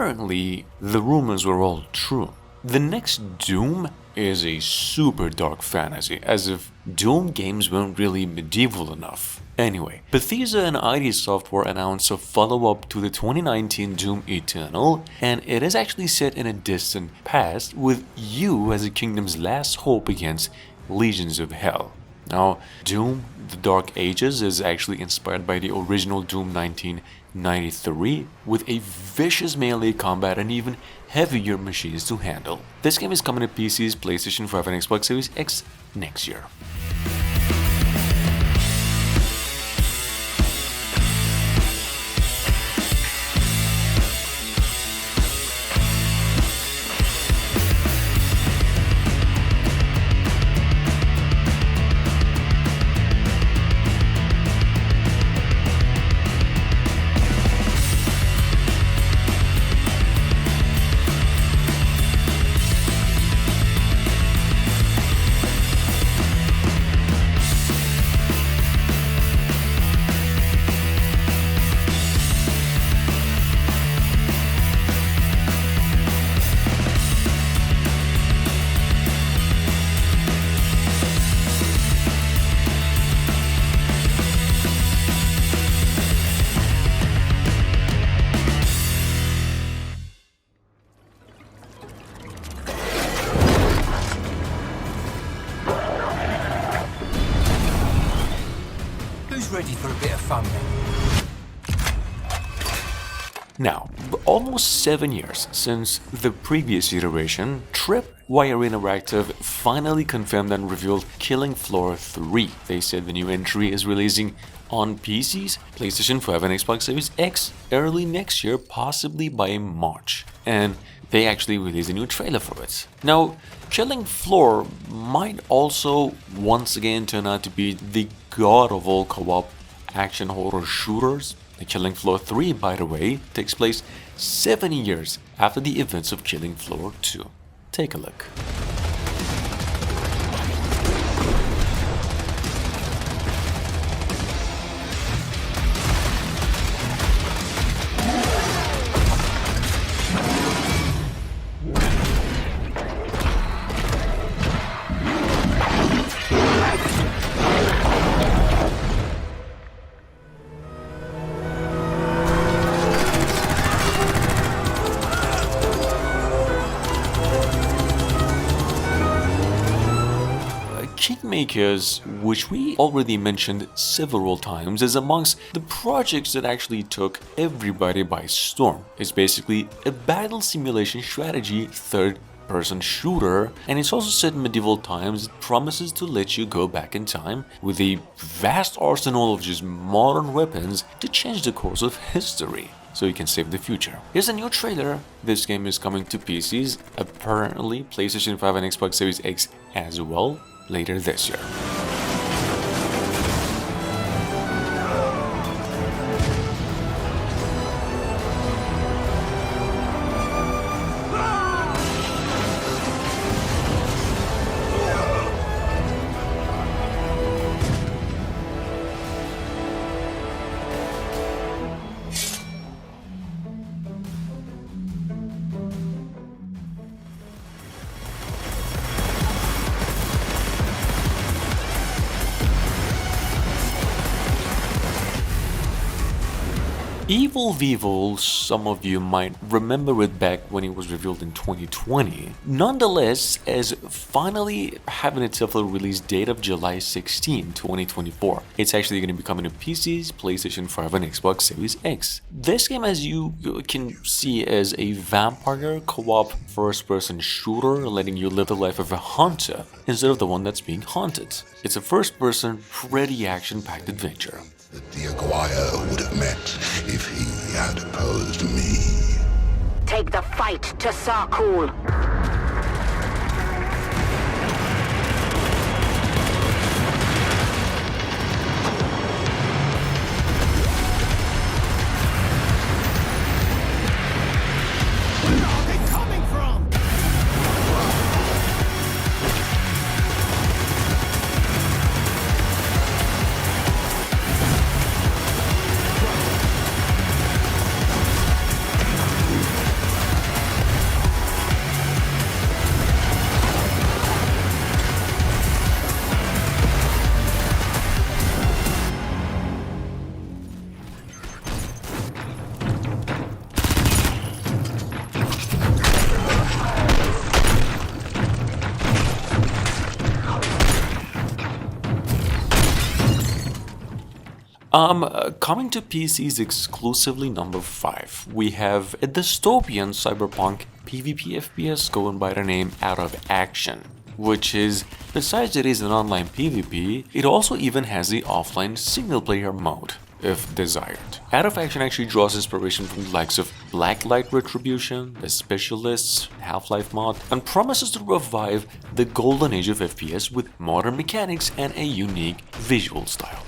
apparently the rumors were all true. The next Doom is a super dark fantasy, as if Doom games weren't really medieval enough. Anyway, Bethesda and ID Software announced a follow-up to the 2019 Doom Eternal, and it is actually set in a distant past with you as the kingdom's last hope against legions of hell. Now, Doom: The Dark Ages is actually inspired by the original Doom 1993, with a vicious melee combat and even heavier machines to handle. This game is coming to PCs, PlayStation 5 and Xbox Series X next year. Ready for a bit of fun then? Now, almost 7 years since the previous iteration, Tripwire Interactive finally confirmed and revealed Killing Floor 3. They said the new entry is releasing on PCs, PlayStation 5 and Xbox Series X early next year, possibly by March. And they actually released a new trailer for it. Now, Killing Floor might also once again turn out to be the god of all co-op action horror shooters. The Killing Floor 3, by the way, takes place 7 years after the events of Killing Floor 2. Take a look. Kingmakers, which we already mentioned several times, is amongst the projects that actually took everybody by storm. It's basically a battle simulation strategy third-person shooter, and it's also set in medieval times. It promises to let you go back in time with a vast arsenal of just modern weapons to change the course of history, so you can save the future. Here's a new trailer. This game is coming to PCs, apparently PlayStation 5 and Xbox Series X as well, later this year. EvilVEvil, some of you might remember it back when it was revealed in 2020. Nonetheless, is finally having itself a release date of July 16, 2024. It's actually going to be coming to PCs, PlayStation 5 and Xbox Series X. This game, as you can see, is a vampire co-op first-person shooter letting you live the life of a hunter instead of the one that's being haunted. It's a first-person, pretty action-packed adventure. That the Aguirre would have met if he had opposed me. Take the fight to Sarkul. Where are they coming from? Coming to PCs exclusively number 5, we have a dystopian cyberpunk PvP FPS going by the name Out of Action, which is, besides it is an online PvP, it also even has the offline single-player mode, if desired. Out of Action actually draws inspiration from the likes of Blacklight Retribution, The Specialists, Half-Life mod, and promises to revive the golden age of FPS with modern mechanics and a unique visual style.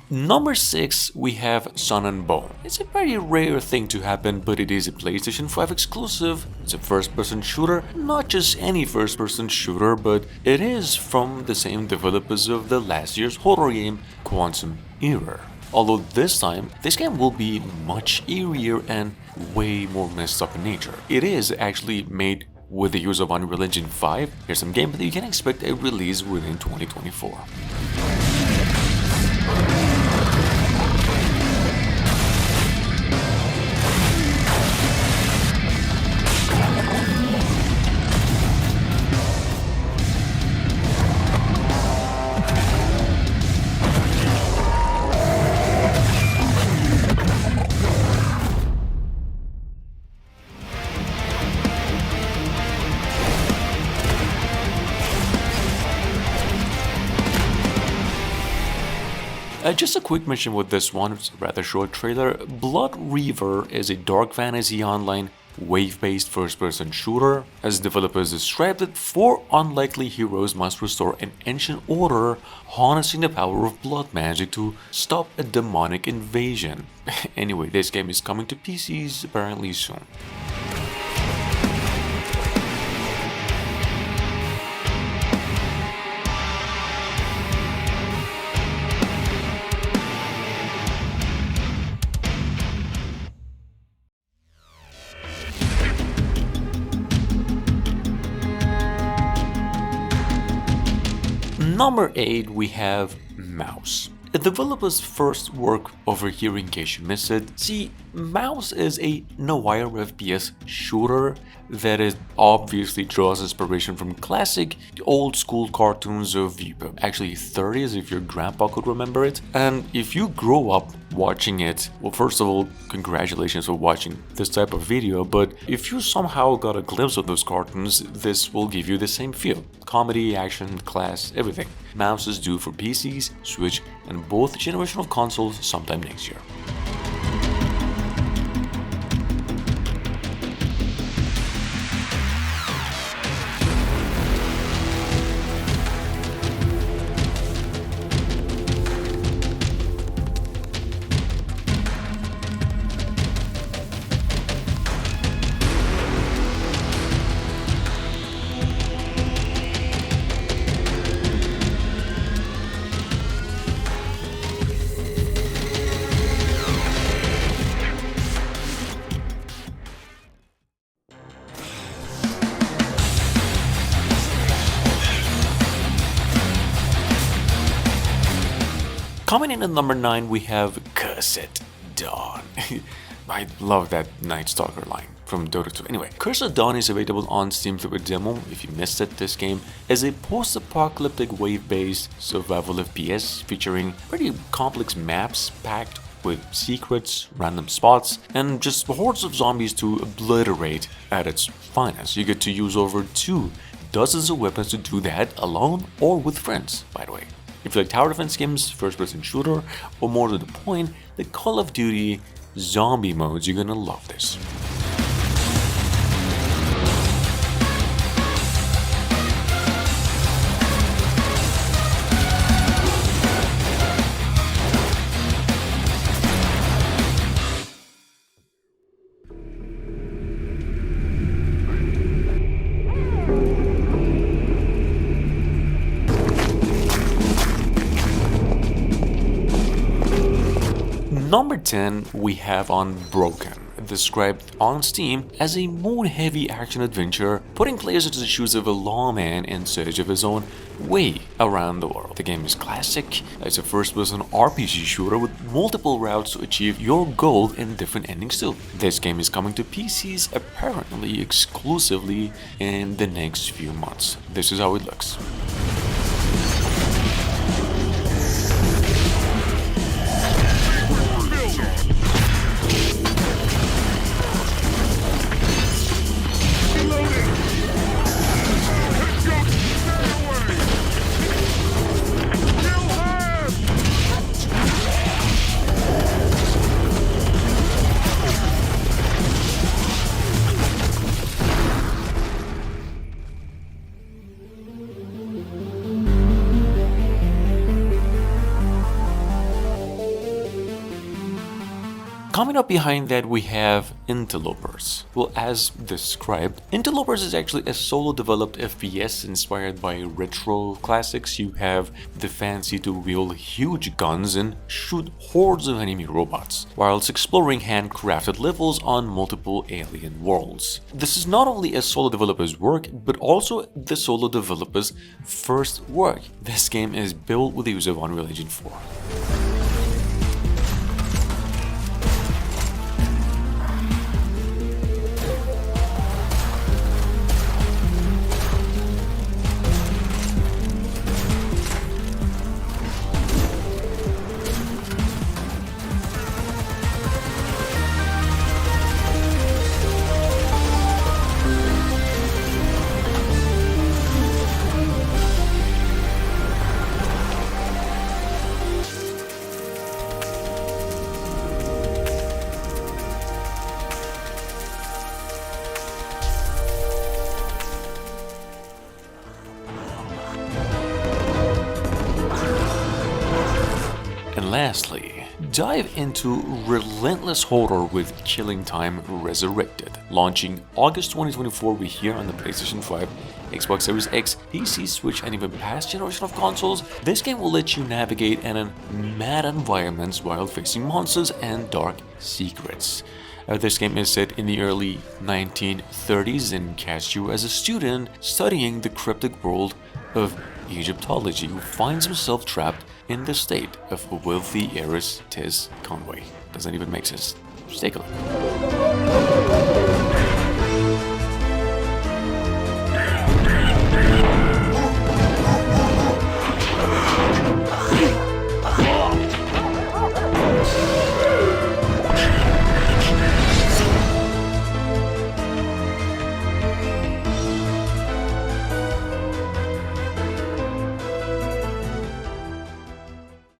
Number 6, we have Sun and Bone. It's a very rare thing to happen, but it is a PlayStation 5 exclusive. It's a first-person shooter, not just any first-person shooter, but it is from the same developers of the last year's horror game, Quantum Error. Although this time, this game will be much eerier and way more messed up in nature. It is actually made with the use of Unreal Engine 5. Here's some gameplay that you can expect a release within 2024. Just a quick mention with this one, it's a rather short trailer. Blood Reaver is a dark fantasy online wave-based first-person shooter. As developers described it, 4 unlikely heroes must restore an ancient order, harnessing the power of blood magic to stop a demonic invasion. Anyway, this game is coming to PCs apparently soon. Number 8, we have Mouse. The developer's first work over here, in case you missed it. See, Mouse is a noir FPS shooter that it obviously draws inspiration from classic old school cartoons of actually 30s if your grandpa could remember it. And if you grow up watching it, well, first of all, congratulations for watching this type of video, but if you somehow got a glimpse of those cartoons, this will give you the same feel. Comedy, action, class, everything. Mouse is due for PCs, Switch, and both generations of consoles sometime next year. Coming in at number 9, we have Cursed Dawn. I love that Night Stalker line from Dota 2. Anyway, Cursed Dawn is available on Steam through a demo. If you missed it, this game is a post-apocalyptic wave-based survival FPS featuring pretty complex maps packed with secrets, random spots, and just hordes of zombies to obliterate at its finest. You get to use over 2 dozens of weapons to do that alone or with friends, by the way. If you like tower defense games, first-person shooter, or more to the point, the Call of Duty zombie modes, you're gonna love this. Number 10, we have Unbroken, described on Steam as a mood-heavy action-adventure, putting players into the shoes of a lawman in search of his own way around the world. The game is classic. It's a first-person RPG shooter with multiple routes to achieve your goal and different endings too. This game is coming to PCs apparently exclusively in the next few months. This is how it looks. Coming up behind that, we have Interlopers. Well, as described, Interlopers is actually a solo-developed FPS inspired by retro classics. You have the fancy to wield huge guns and shoot hordes of enemy robots, whilst exploring handcrafted levels on multiple alien worlds. This is not only a solo developer's work, but also the solo developer's first work. This game is built with the use of Unreal Engine 4. And lastly, dive into relentless horror with Killing Time Resurrected. Launching August 2024, we're here on the PlayStation 5, Xbox Series X, PC, Switch, and even past generation of consoles. This game will let you navigate in mad environments while facing monsters and dark secrets. This game is set in the early 1930s and casts you as a student studying the cryptic world of Egyptology who finds himself trapped in the state of a wealthy heiress, Tess Conway. Doesn't even make sense. Just take a look.